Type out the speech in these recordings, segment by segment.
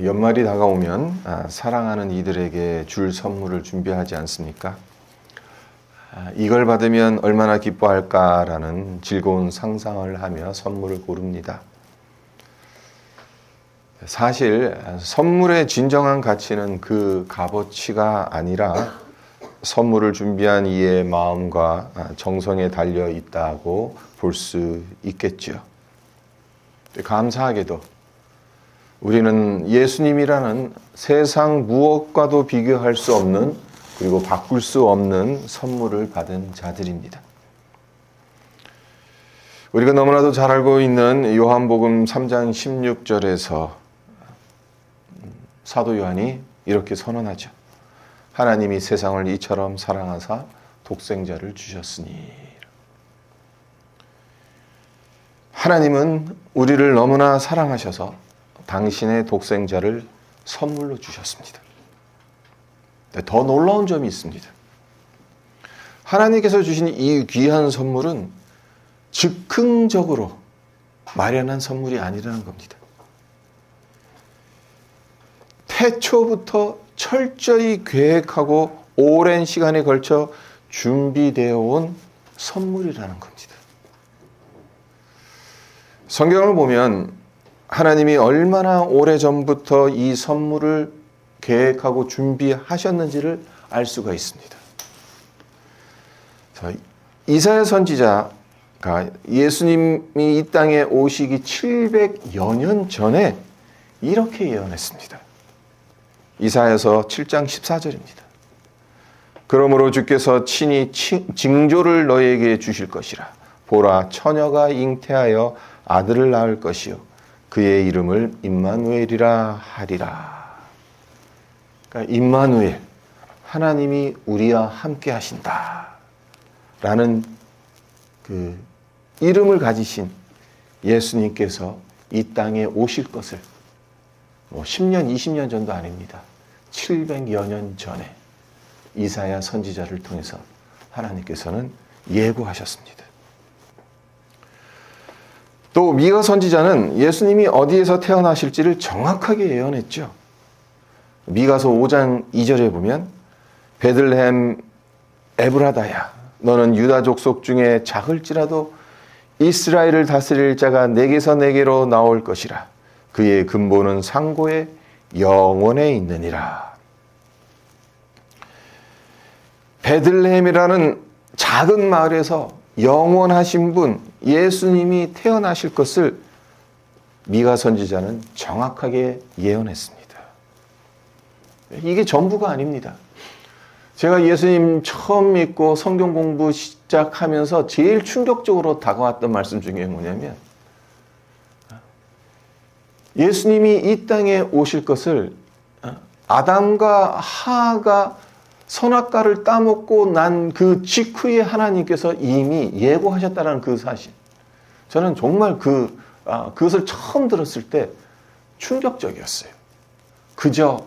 연말이 다가오면 사랑하는 이들에게 줄 선물을 준비하지 않습니까? 이걸 받으면 얼마나 기뻐할까라는 즐거운 상상을 하며 선물을 고릅니다. 사실 선물의 진정한 가치는 그 값어치가 아니라 선물을 준비한 이의 마음과 정성에 달려 있다고 볼 수 있겠죠. 감사하게도 우리는 예수님이라는 세상 무엇과도 비교할 수 없는, 그리고 바꿀 수 없는 선물을 받은 자들입니다. 우리가 너무나도 잘 알고 있는 요한복음 3장 16절에서 사도 요한이 이렇게 선언하죠. 하나님이 세상을 이처럼 사랑하사 독생자를 주셨으니. 하나님은 우리를 너무나 사랑하셔서 당신의 독생자를 선물로 주셨습니다. 더 놀라운 점이 있습니다. 하나님께서 주신 이 귀한 선물은 즉흥적으로 마련한 선물이 아니라는 겁니다. 태초부터 철저히 계획하고 오랜 시간에 걸쳐 준비되어 온 선물이라는 겁니다. 성경을 보면 하나님이 얼마나 오래전부터 이 선물을 계획하고 준비하셨는지를 알 수가 있습니다. 이사야 선지자가 예수님이 이 땅에 오시기 700여 년 전에 이렇게 예언했습니다. 이사야서 7장 14절입니다. 그러므로 주께서 친히 징조를 너에게 주실 것이라. 보라, 처녀가 잉태하여 아들을 낳을 것이요 그의 이름을 임마누엘이라 하리라. 그러니까 임마누엘, 하나님이 우리와 함께 하신다 라는 그 이름을 가지신 예수님께서 이 땅에 오실 것을 10년, 20년 전도 아닙니다. 700여 년 전에 이사야 선지자를 통해서 하나님께서는 예고하셨습니다. 또 미가 선지자는 예수님이 어디에서 태어나실지를 정확하게 예언했죠. 미가서 5장 2절에 보면 베들레헴 에브라다야, 너는 유다 족속 중에 작을지라도 이스라엘을 다스릴 자가 내게서 내게로 나올 것이라. 그의 근본은 상고의 영원에 있느니라. 베들레헴이라는 작은 마을에서 영원하신 분 예수님이 태어나실 것을 미가 선지자는 정확하게 예언했습니다. 이게 전부가 아닙니다. 제가 예수님 처음 믿고 성경 공부 시작하면서 제일 충격적으로 다가왔던 말씀 중에 뭐냐면, 예수님이 이 땅에 오실 것을 아담과 하하가 선악과를 따먹고 난 그 직후에 하나님께서 이미 예고하셨다는 그 사실. 저는 정말 그것을 처음 들었을 때 충격적이었어요. 그저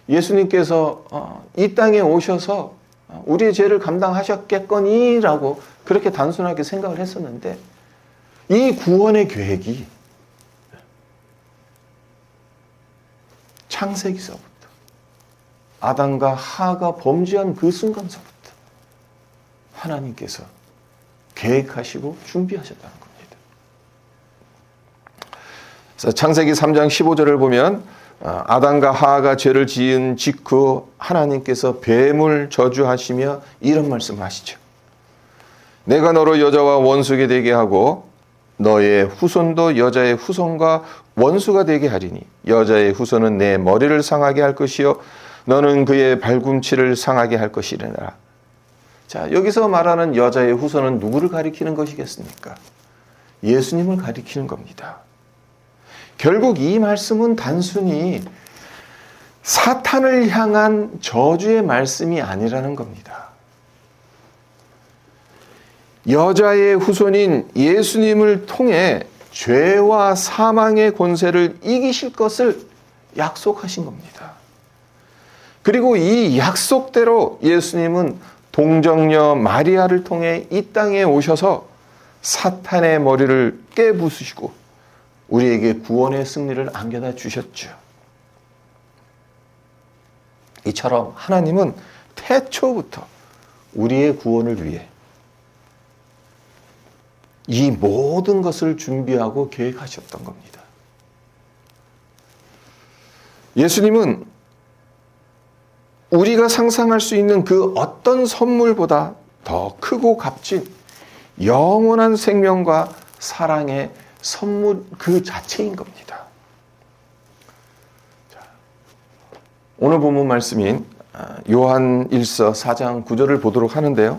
예수님께서 이 땅에 오셔서 우리의 죄를 감당하셨겠거니라고 그렇게 단순하게 생각을 했었는데, 이 구원의 계획이 창세기서부터 아담과 하가 범죄한 그 순간서부터 하나님께서 계획하시고 준비하셨다는 겁니다. 그래서 창세기 3장 15절을 보면 아담과 하가 죄를 지은 직후 하나님께서 뱀을 저주하시며 이런 말씀을 하시죠. 내가 너로 여자와 원수가 되게 하고 너의 후손도 여자의 후손과 원수가 되게 하리니 여자의 후손은 내 머리를 상하게 할 것이요 너는 그의 발꿈치를 상하게 할 것이라니라. 자, 여기서 말하는 여자의 후손은 누구를 가리키는 것이겠습니까? 예수님을 가리키는 겁니다. 결국 이 말씀은 단순히 사탄을 향한 저주의 말씀이 아니라는 겁니다. 여자의 후손인 예수님을 통해 죄와 사망의 권세를 이기실 것을 약속하신 겁니다. 그리고 이 약속대로 예수님은 동정녀 마리아를 통해 이 땅에 오셔서 사탄의 머리를 깨부수시고 우리에게 구원의 승리를 안겨다 주셨죠. 이처럼 하나님은 태초부터 우리의 구원을 위해 이 모든 것을 준비하고 계획하셨던 겁니다. 예수님은 우리가 상상할 수 있는 그 어떤 선물보다 더 크고 값진 영원한 생명과 사랑의 선물 그 자체인 겁니다. 오늘 본문 말씀인 요한 1서 4장 9절을 보도록 하는데요.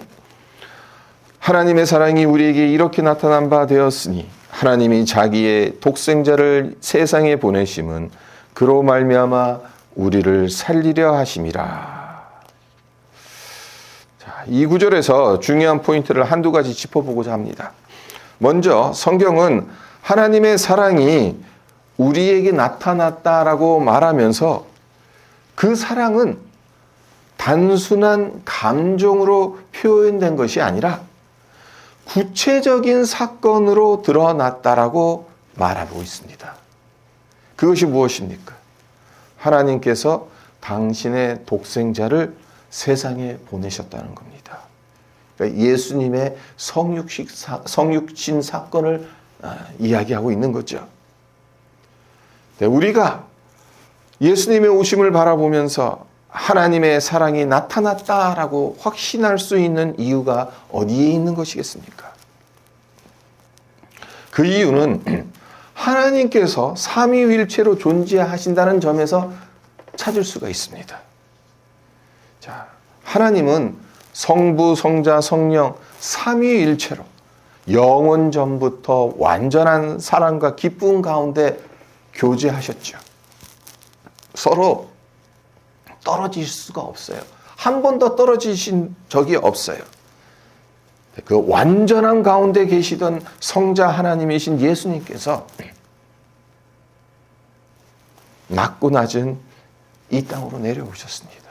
하나님의 사랑이 우리에게 이렇게 나타난 바 되었으니 하나님이 자기의 독생자를 세상에 보내심은 그로 말미암아 우리를 살리려 하심이라. 자, 이 구절에서 중요한 포인트를 한두 가지 짚어보고자 합니다. 먼저 성경은 하나님의 사랑이 우리에게 나타났다라고 말하면서 그 사랑은 단순한 감정으로 표현된 것이 아니라 구체적인 사건으로 드러났다라고 말하고 있습니다. 그것이 무엇입니까? 하나님께서 당신의 독생자를 세상에 보내셨다는 겁니다. 그러니까 예수님의 성육신 사건을 이야기하고 있는 거죠. 우리가 예수님의 오심을 바라보면서 하나님의 사랑이 나타났다라고 확신할 수 있는 이유가 어디에 있는 것이겠습니까? 그 이유는 하나님께서 삼위일체로 존재하신다는 점에서 찾을 수가 있습니다. 자, 하나님은 성부, 성자, 성령 삼위일체로 영원 전부터 완전한 사랑과 기쁨 가운데 교제하셨죠. 서로 떨어질 수가 없어요. 한 번도 떨어지신 적이 없어요. 그 완전한 가운데 계시던 성자 하나님이신 예수님께서 낮고 낮은 이 땅으로 내려오셨습니다.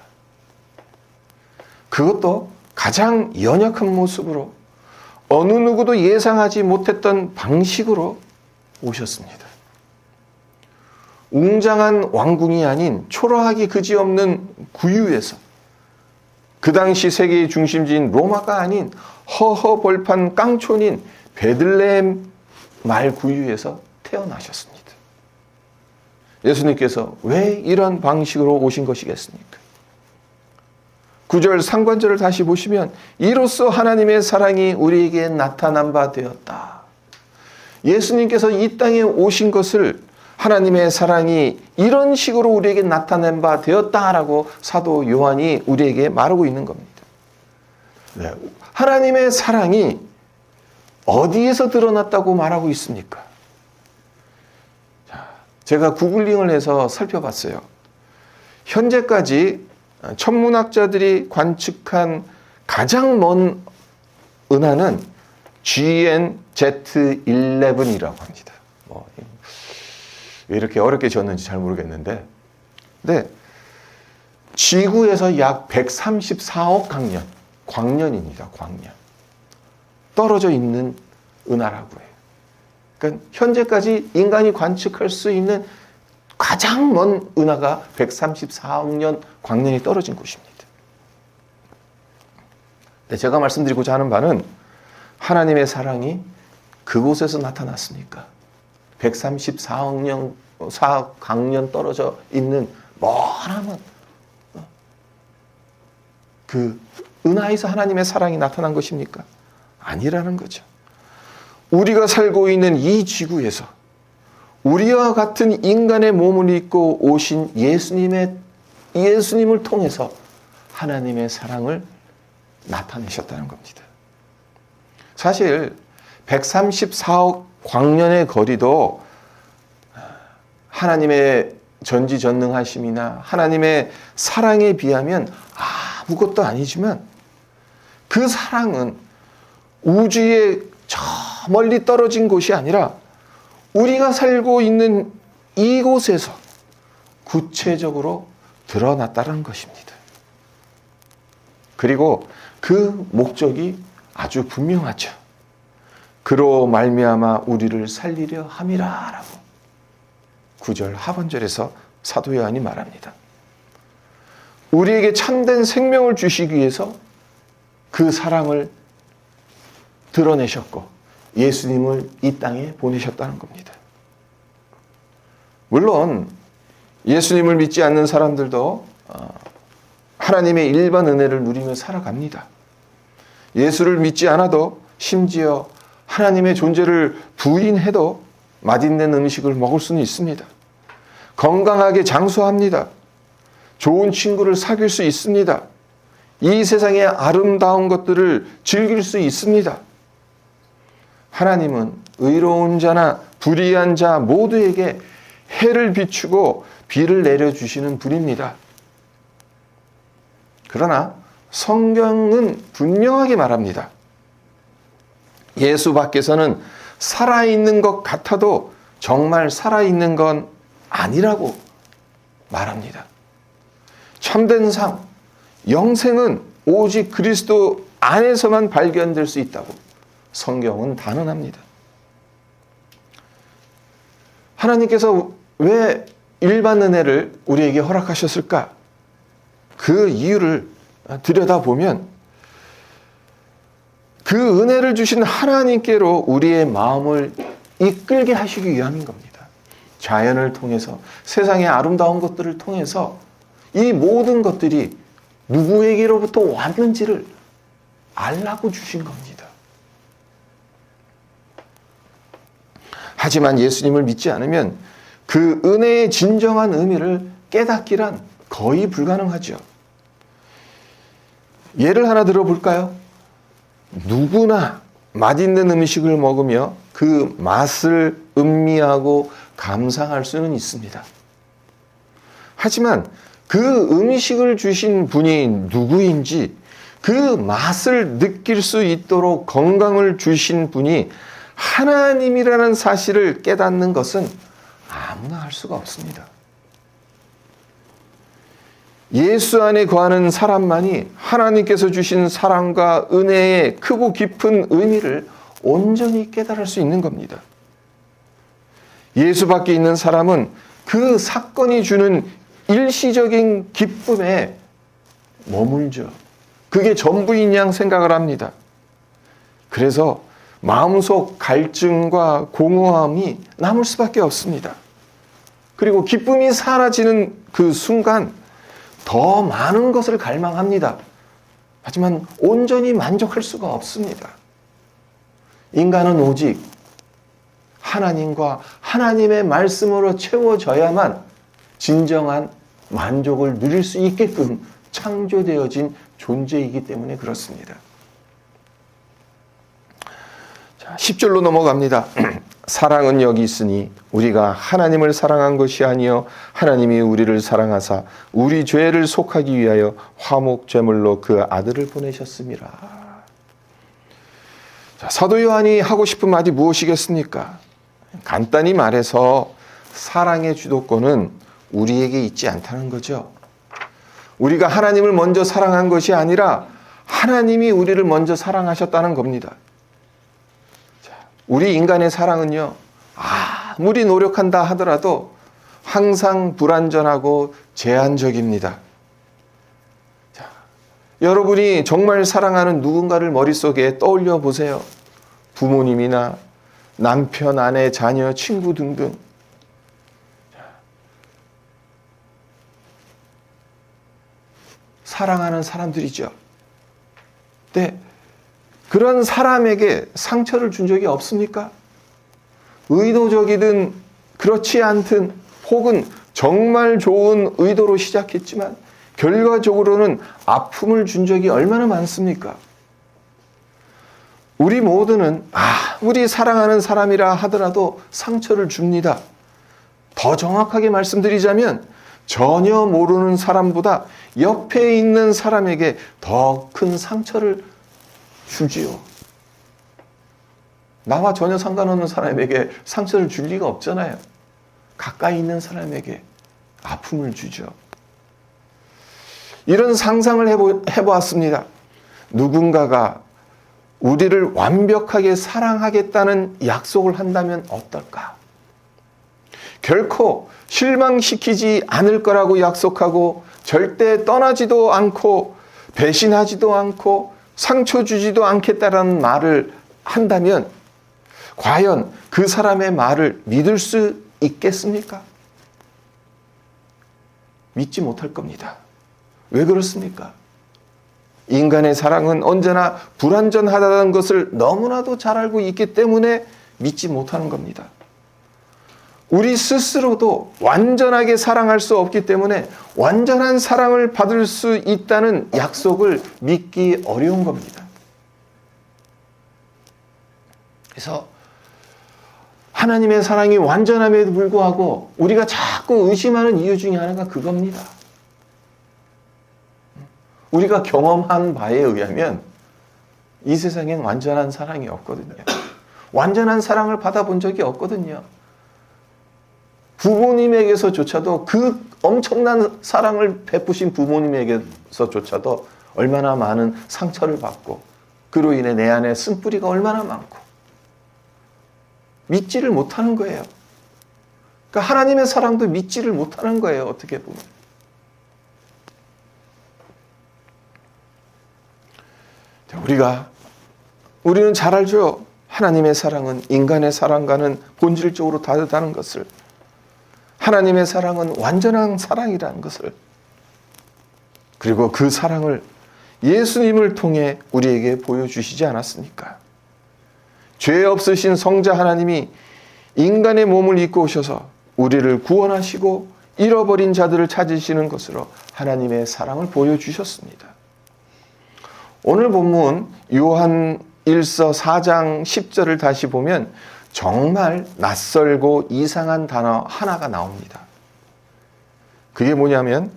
그것도 가장 연약한 모습으로 어느 누구도 예상하지 못했던 방식으로 오셨습니다. 웅장한 왕궁이 아닌 초라하기 그지없는 구유에서 그 당시 세계의 중심지인 로마가 아닌 허허벌판 깡촌인 베들레헴 말 구유에서 태어나셨습니다. 예수님께서 왜 이런 방식으로 오신 것이겠습니까? 9절 상관절을 다시 보시면 이로써 하나님의 사랑이 우리에게 나타난 바 되었다. 예수님께서 이 땅에 오신 것을 하나님의 사랑이 이런 식으로 우리에게 나타낸 바 되었다라고 사도 요한이 우리에게 말하고 있는 겁니다. 네. 하나님의 사랑이 어디에서 드러났다고 말하고 있습니까? 자, 제가 구글링을 해서 살펴봤어요. 현재까지 천문학자들이 관측한 가장 먼 은하는 GNZ11이라고 합니다. 왜 이렇게 어렵게 지었는지 잘 모르겠는데, 네, 지구에서 약 134억 광년입니다. 광년. 떨어져 있는 은하라고 해요. 그러니까 현재까지 인간이 관측할 수 있는 가장 먼 은하가 134억 년 광년이 떨어진 곳입니다. 네, 제가 말씀드리고자 하는 바는 하나님의 사랑이 그곳에서 나타났으니까 134억 광년 떨어져 있는 머나먼 그 은하에서 하나님의 사랑이 나타난 것입니까? 아니라는 거죠. 우리가 살고 있는 이 지구에서 우리와 같은 인간의 몸을 입고 오신 예수님을 통해서 하나님의 사랑을 나타내셨다는 겁니다. 사실 134억 광년의 거리도 하나님의 전지전능하심이나 하나님의 사랑에 비하면 아무것도 아니지만 그 사랑은 우주에 저 멀리 떨어진 곳이 아니라 우리가 살고 있는 이곳에서 구체적으로 드러났다는 것입니다. 그리고 그 목적이 아주 분명하죠. 그로 말미암아 우리를 살리려 함이라라고 9절 하반절에서 사도 요한이 말합니다. 우리에게 참된 생명을 주시기 위해서 그 사랑을 드러내셨고 예수님을 이 땅에 보내셨다는 겁니다. 물론 예수님을 믿지 않는 사람들도 하나님의 일반 은혜를 누리며 살아갑니다. 예수를 믿지 않아도 심지어 하나님의 존재를 부인해도 맛있는 음식을 먹을 수는 있습니다. 건강하게 장수합니다. 좋은 친구를 사귈 수 있습니다. 이 세상의 아름다운 것들을 즐길 수 있습니다. 하나님은 의로운 자나 불의한 자 모두에게 해를 비추고 비를 내려주시는 분입니다. 그러나 성경은 분명하게 말합니다. 예수 밖에서는 살아있는 것 같아도 정말 살아있는 건 아니라고 말합니다. 참된 삶, 영생은 오직 그리스도 안에서만 발견될 수 있다고 성경은 단언합니다. 하나님께서 왜 일반 은혜를 우리에게 허락하셨을까? 그 이유를 들여다보면 그 은혜를 주신 하나님께로 우리의 마음을 이끌게 하시기 위함인 겁니다. 자연을 통해서 세상의 아름다운 것들을 통해서 이 모든 것들이 누구에게로부터 왔는지를 알라고 주신 겁니다. 하지만 예수님을 믿지 않으면 그 은혜의 진정한 의미를 깨닫기란 거의 불가능하죠. 예를 하나 들어볼까요? 누구나 맛있는 음식을 먹으며 그 맛을 음미하고 감상할 수는 있습니다. 하지만 그 음식을 주신 분이 누구인지 그 맛을 느낄 수 있도록 건강을 주신 분이 하나님이라는 사실을 깨닫는 것은 아무나 할 수가 없습니다. 예수 안에 거하는 사람만이 하나님께서 주신 사랑과 은혜의 크고 깊은 의미를 온전히 깨달을 수 있는 겁니다. 예수 밖에 있는 사람은 그 사건이 주는 일시적인 기쁨에 머물죠. 그게 전부인 양 생각을 합니다. 그래서 마음속 갈증과 공허함이 남을 수밖에 없습니다. 그리고 기쁨이 사라지는 그 순간 더 많은 것을 갈망합니다. 하지만 온전히 만족할 수가 없습니다. 인간은 오직 하나님과 하나님의 말씀으로 채워져야만 진정한 만족을 누릴 수 있게끔 창조되어진 존재이기 때문에 그렇습니다. 자, 10절로 넘어갑니다. 사랑은 여기 있으니 우리가 하나님을 사랑한 것이 아니요 하나님이 우리를 사랑하사 우리 죄를 속하기 위하여 화목제물로 그 아들을 보내셨음이라. 자, 사도 요한이 하고 싶은 말이 무엇이겠습니까? 간단히 말해서 사랑의 주도권은 우리에게 있지 않다는 거죠. 우리가 하나님을 먼저 사랑한 것이 아니라 하나님이 우리를 먼저 사랑하셨다는 겁니다. 우리 인간의 사랑은요, 아무리 노력한다 하더라도 항상 불완전하고 제한적입니다. 자, 여러분이 정말 사랑하는 누군가를 머릿속에 떠올려 보세요. 부모님이나 남편, 아내, 자녀, 친구 등등. 사랑하는 사람들이죠. 네. 그런 사람에게 상처를 준 적이 없습니까? 의도적이든 그렇지 않든 혹은 정말 좋은 의도로 시작했지만 결과적으로는 아픔을 준 적이 얼마나 많습니까? 우리 모두는 아무리 사랑하는 사람이라 하더라도 상처를 줍니다. 더 정확하게 말씀드리자면 전혀 모르는 사람보다 옆에 있는 사람에게 더 큰 상처를 주지요. 나와 전혀 상관없는 사람에게 상처를 줄 리가 없잖아요. 가까이 있는 사람에게 아픔을 주죠. 이런 상상을 해보았습니다. 누군가가 우리를 완벽하게 사랑하겠다는 약속을 한다면 어떨까? 결코 실망시키지 않을 거라고 약속하고 절대 떠나지도 않고 배신하지도 않고 상처 주지도 않겠다라는 말을 한다면 과연 그 사람의 말을 믿을 수 있겠습니까? 믿지 못할 겁니다. 왜 그렇습니까? 인간의 사랑은 언제나 불완전하다는 것을 너무나도 잘 알고 있기 때문에 믿지 못하는 겁니다. 우리 스스로도 완전하게 사랑할 수 없기 때문에 완전한 사랑을 받을 수 있다는 약속을 믿기 어려운 겁니다. 그래서 하나님의 사랑이 완전함에도 불구하고 우리가 자꾸 의심하는 이유 중에 하나가 그겁니다. 우리가 경험한 바에 의하면 이 세상엔 완전한 사랑이 없거든요. 완전한 사랑을 받아본 적이 없거든요. 부모님에게서조차도 그 엄청난 사랑을 베푸신 부모님에게서조차도 얼마나 많은 상처를 받고 그로 인해 내 안에 쓴뿌리가 얼마나 많고 믿지를 못하는 거예요. 그러니까 하나님의 사랑도 믿지를 못하는 거예요. 어떻게 보면. 우리는 잘 알죠. 하나님의 사랑은 인간의 사랑과는 본질적으로 다르다는 것을. 하나님의 사랑은 완전한 사랑이라는 것을. 그리고 그 사랑을 예수님을 통해 우리에게 보여주시지 않았습니까? 죄 없으신 성자 하나님이 인간의 몸을 입고 오셔서 우리를 구원하시고 잃어버린 자들을 찾으시는 것으로 하나님의 사랑을 보여주셨습니다. 오늘 본문 요한 1서 4장 10절을 다시 보면 정말 낯설고 이상한 단어 하나가 나옵니다. 그게 뭐냐면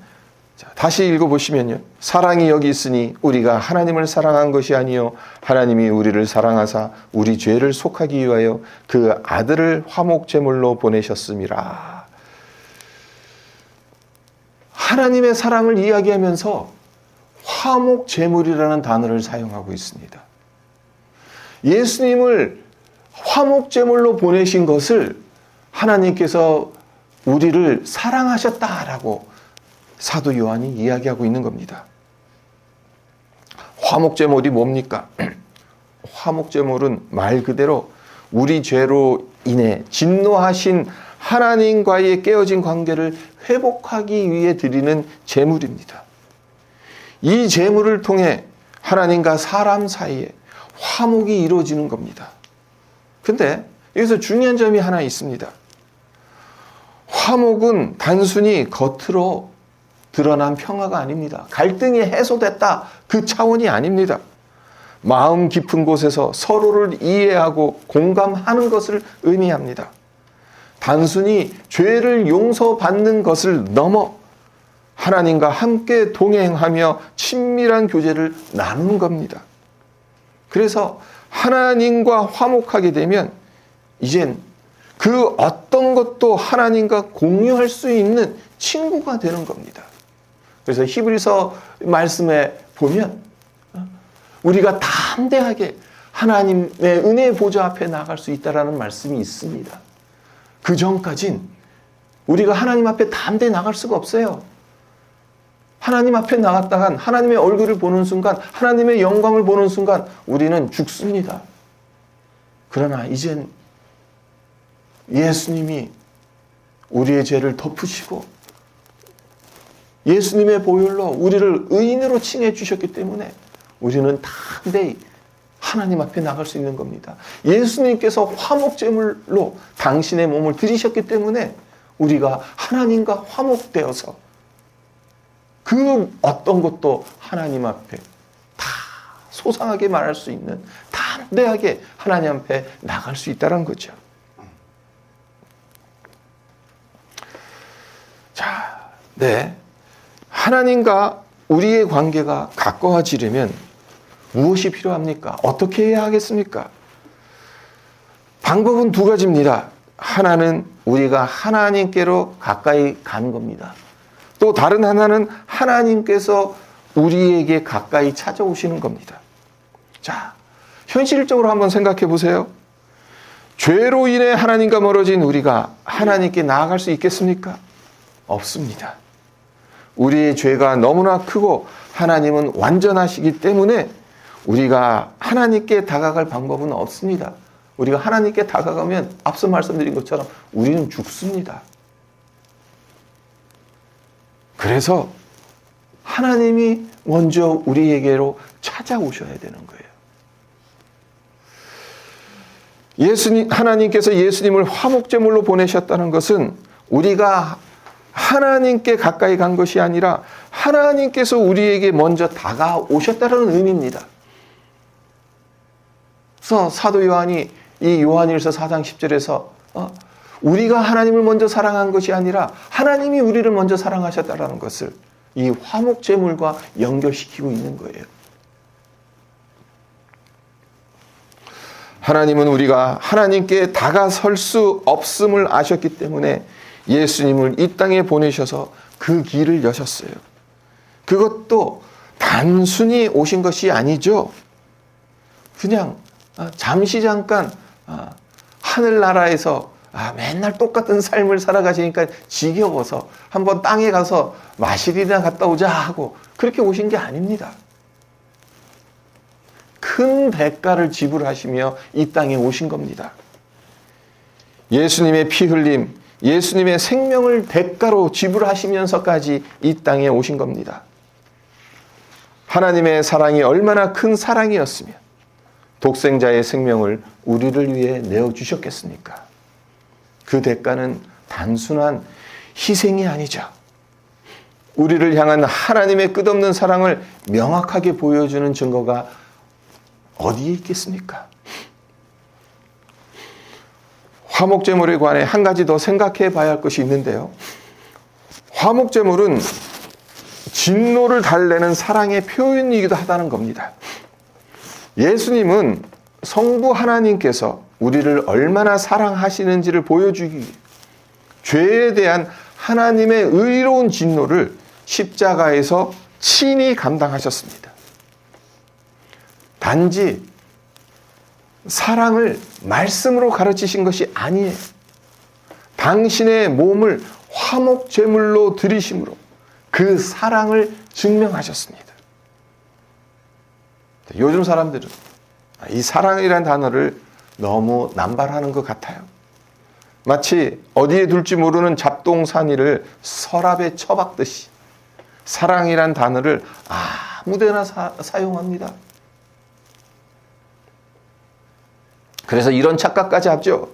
다시 읽어보시면요. 사랑이 여기 있으니 우리가 하나님을 사랑한 것이 아니요 하나님이 우리를 사랑하사 우리 죄를 속하기 위하여 그 아들을 화목제물로 보내셨음이라. 하나님의 사랑을 이야기하면서 화목제물이라는 단어를 사용하고 있습니다. 예수님을 화목제물로 보내신 것을 하나님께서 우리를 사랑하셨다라고 사도 요한이 이야기하고 있는 겁니다. 화목제물이 뭡니까? 화목제물은 말 그대로 우리 죄로 인해 진노하신 하나님과의 깨어진 관계를 회복하기 위해 드리는 제물입니다. 이 제물을 통해 하나님과 사람 사이에 화목이 이루어지는 겁니다. 근데 여기서 중요한 점이 하나 있습니다. 화목은 단순히 겉으로 드러난 평화가 아닙니다. 갈등이 해소됐다 그 차원이 아닙니다. 마음 깊은 곳에서 서로를 이해하고 공감하는 것을 의미합니다. 단순히 죄를 용서받는 것을 넘어 하나님과 함께 동행하며 친밀한 교제를 나누는 겁니다. 그래서 하나님과 화목하게 되면 이젠 그 어떤 것도 하나님과 공유할 수 있는 친구가 되는 겁니다. 그래서 히브리서 말씀에 보면 우리가 담대하게 하나님의 은혜의 보좌 앞에 나갈 수 있다라는 말씀이 있습니다. 그 전까진 우리가 하나님 앞에 담대히 나갈 수가 없어요. 하나님 앞에 나갔다간 하나님의 얼굴을 보는 순간, 하나님의 영광을 보는 순간 우리는 죽습니다. 그러나 이젠 예수님이 우리의 죄를 덮으시고 예수님의 보혈로 우리를 의인으로 칭해 주셨기 때문에 우리는 담대히 하나님 앞에 나갈 수 있는 겁니다. 예수님께서 화목제물로 당신의 몸을 드리셨기 때문에 우리가 하나님과 화목되어서 그 어떤 것도 하나님 앞에 다 소상하게 말할 수 있는 담대하게 하나님 앞에 나갈 수 있다는 거죠. 자, 네. 하나님과 우리의 관계가 가까워지려면 무엇이 필요합니까? 어떻게 해야 하겠습니까? 방법은 두 가지입니다. 하나는 우리가 하나님께로 가까이 가는 겁니다. 또 다른 하나는 하나님께서 우리에게 가까이 찾아오시는 겁니다. 자, 현실적으로 한번 생각해 보세요. 죄로 인해 하나님과 멀어진 우리가 하나님께 나아갈 수 있겠습니까? 없습니다. 우리의 죄가 너무나 크고 하나님은 완전하시기 때문에 우리가 하나님께 다가갈 방법은 없습니다. 우리가 하나님께 다가가면 앞서 말씀드린 것처럼 우리는 죽습니다. 그래서 하나님이 먼저 우리에게로 찾아오셔야 되는 거예요. 하나님께서 예수님을 화목제물로 보내셨다는 것은 우리가 하나님께 가까이 간 것이 아니라 하나님께서 우리에게 먼저 다가오셨다는 의미입니다. 그래서 사도 요한이 이 요한일서 4장 10절에서 우리가 하나님을 먼저 사랑한 것이 아니라 하나님이 우리를 먼저 사랑하셨다는 것을 이 화목제물과 연결시키고 있는 거예요. 하나님은 우리가 하나님께 다가설 수 없음을 아셨기 때문에 예수님을 이 땅에 보내셔서 그 길을 여셨어요. 그것도 단순히 오신 것이 아니죠. 그냥 잠시 잠깐 하늘나라에서 맨날 똑같은 삶을 살아가시니까 지겨워서 한번 땅에 가서 마실이나 갔다 오자 하고 그렇게 오신 게 아닙니다. 큰 대가를 지불하시며 이 땅에 오신 겁니다. 예수님의 피 흘림, 예수님의 생명을 대가로 지불하시면서까지 이 땅에 오신 겁니다. 하나님의 사랑이 얼마나 큰 사랑이었으면 독생자의 생명을 우리를 위해 내어주셨겠습니까? 그 대가는 단순한 희생이 아니죠. 우리를 향한 하나님의 끝없는 사랑을 명확하게 보여주는 증거가 어디에 있겠습니까? 화목제물에 관해 한 가지 더 생각해 봐야 할 것이 있는데요. 화목제물은 진노를 달래는 사랑의 표현이기도 하다는 겁니다. 예수님은 성부 하나님께서 우리를 얼마나 사랑하시는지를 보여주기 위해 죄에 대한 하나님의 의로운 진노를 십자가에서 친히 감당하셨습니다. 단지 사랑을 말씀으로 가르치신 것이 아니에요. 당신의 몸을 화목제물로 드리심으로 그 사랑을 증명하셨습니다. 요즘 사람들은 이 사랑이라는 단어를 너무 남발하는 것 같아요. 마치 어디에 둘지 모르는 잡동사니를 서랍에 처박듯이 사랑이란 단어를 아무데나 사용합니다. 그래서 이런 착각까지 하죠.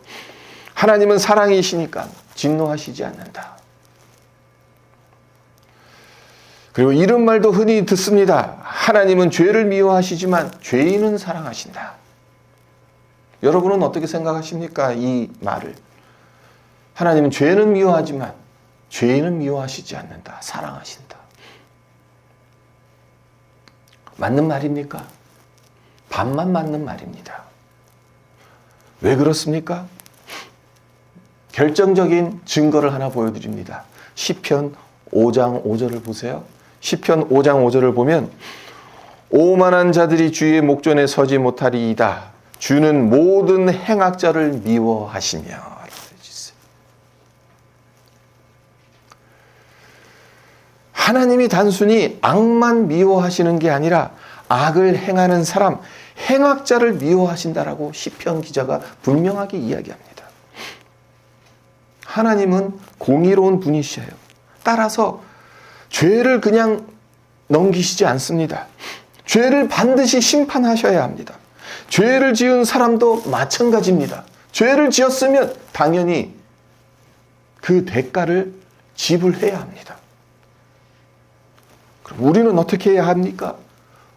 하나님은 사랑이시니까 진노하시지 않는다. 그리고 이런 말도 흔히 듣습니다. 하나님은 죄를 미워하시지만 죄인은 사랑하신다. 여러분은 어떻게 생각하십니까? 이 말을. 하나님은 죄는 미워하지만 죄인은 미워하시지 않는다. 사랑하신다. 맞는 말입니까? 반만 맞는 말입니다. 왜 그렇습니까? 결정적인 증거를 하나 보여드립니다. 시편 5장 5절을 보세요. 시편 5장 5절을 보면 오만한 자들이 주의 목전에 서지 못하리이다. 주는 모든 행악자를 미워하시며. 하나님이 단순히 악만 미워하시는 게 아니라 악을 행하는 사람, 행악자를 미워하신다라고 시편 기자가 분명하게 이야기합니다. 하나님은 공의로운 분이셔요. 따라서 죄를 그냥 넘기시지 않습니다. 죄를 반드시 심판하셔야 합니다. 죄를 지은 사람도 마찬가지입니다. 죄를 지었으면 당연히 그 대가를 지불해야 합니다. 그럼 우리는 어떻게 해야 합니까?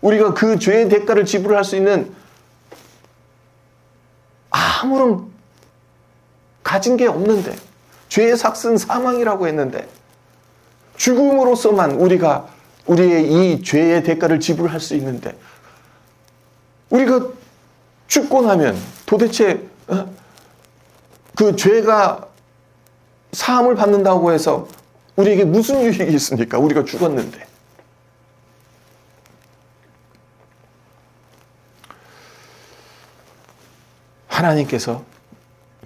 우리가 그 죄의 대가를 지불할 수 있는 아무런 가진 게 없는데, 죄의 삭은 사망이라고 했는데 죽음으로서만 우리가 우리의 이 죄의 대가를 지불할 수 있는데, 우리가 죽고 나면 도대체 그 죄가 사함을 받는다고 해서 우리에게 무슨 유익이 있습니까? 우리가 죽었는데. 하나님께서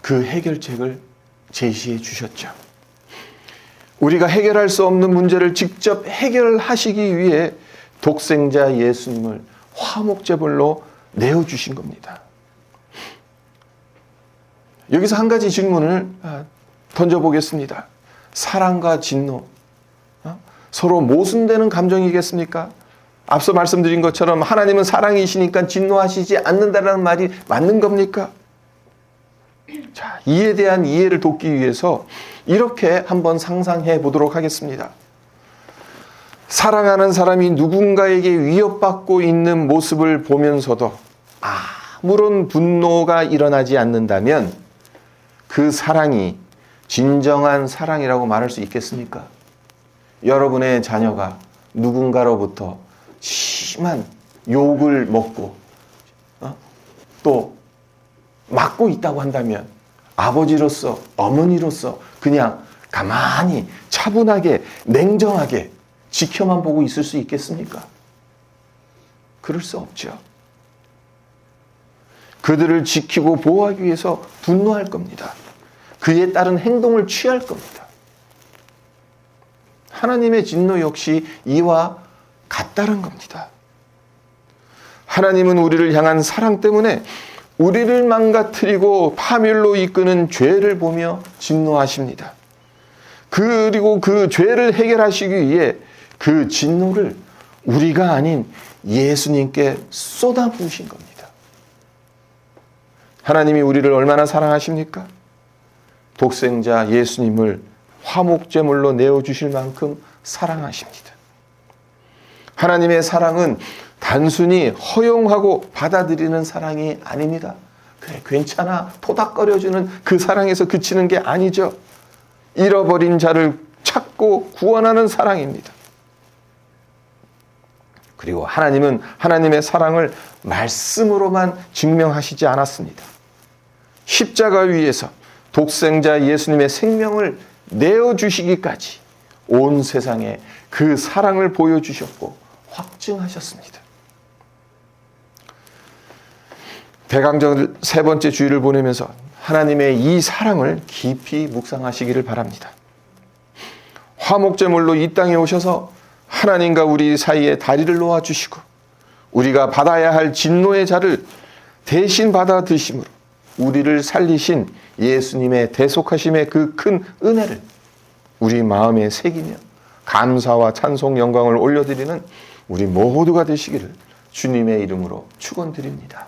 그 해결책을 제시해 주셨죠. 우리가 해결할 수 없는 문제를 직접 해결하시기 위해 독생자 예수님을 화목제물로 내어주신 겁니다. 여기서 한 가지 질문을 던져보겠습니다. 사랑과 진노, 서로 모순되는 감정이겠습니까? 앞서 말씀드린 것처럼 하나님은 사랑이시니까 진노하시지 않는다는 말이 맞는 겁니까? 자, 이에 대한 이해를 돕기 위해서 이렇게 한번 상상해 보도록 하겠습니다. 사랑하는 사람이 누군가에게 위협받고 있는 모습을 보면서도 아무런 분노가 일어나지 않는다면 그 사랑이 진정한 사랑이라고 말할 수 있겠습니까? 여러분의 자녀가 누군가로부터 심한 욕을 먹고 또 맞고 있다고 한다면 아버지로서 어머니로서 그냥 가만히 차분하게 냉정하게 지켜만 보고 있을 수 있겠습니까? 그럴 수 없죠. 그들을 지키고 보호하기 위해서 분노할 겁니다. 그에 따른 행동을 취할 겁니다. 하나님의 진노 역시 이와 같다는 겁니다. 하나님은 우리를 향한 사랑 때문에 우리를 망가뜨리고 파멸로 이끄는 죄를 보며 진노하십니다. 그리고 그 죄를 해결하시기 위해 그 진노를 우리가 아닌 예수님께 쏟아부으신 겁니다. 하나님이 우리를 얼마나 사랑하십니까? 독생자 예수님을 화목제물로 내어주실 만큼 사랑하십니다. 하나님의 사랑은 단순히 허용하고 받아들이는 사랑이 아닙니다. 그래, 괜찮아, 토닥거려주는 그 사랑에서 그치는 게 아니죠. 잃어버린 자를 찾고 구원하는 사랑입니다. 그리고 하나님은 하나님의 사랑을 말씀으로만 증명하시지 않았습니다. 십자가 위에서 독생자 예수님의 생명을 내어주시기까지 온 세상에 그 사랑을 보여주셨고 확증하셨습니다. 대강절 세 번째 주일을 보내면서 하나님의 이 사랑을 깊이 묵상하시기를 바랍니다. 화목제물로 이 땅에 오셔서 하나님과 우리 사이에 다리를 놓아주시고 우리가 받아야 할 진노의 자를 대신 받아 드심으로 우리를 살리신 예수님의 대속하심의 그 큰 은혜를 우리 마음에 새기며 감사와 찬송 영광을 올려드리는 우리 모두가 되시기를 주님의 이름으로 축원드립니다.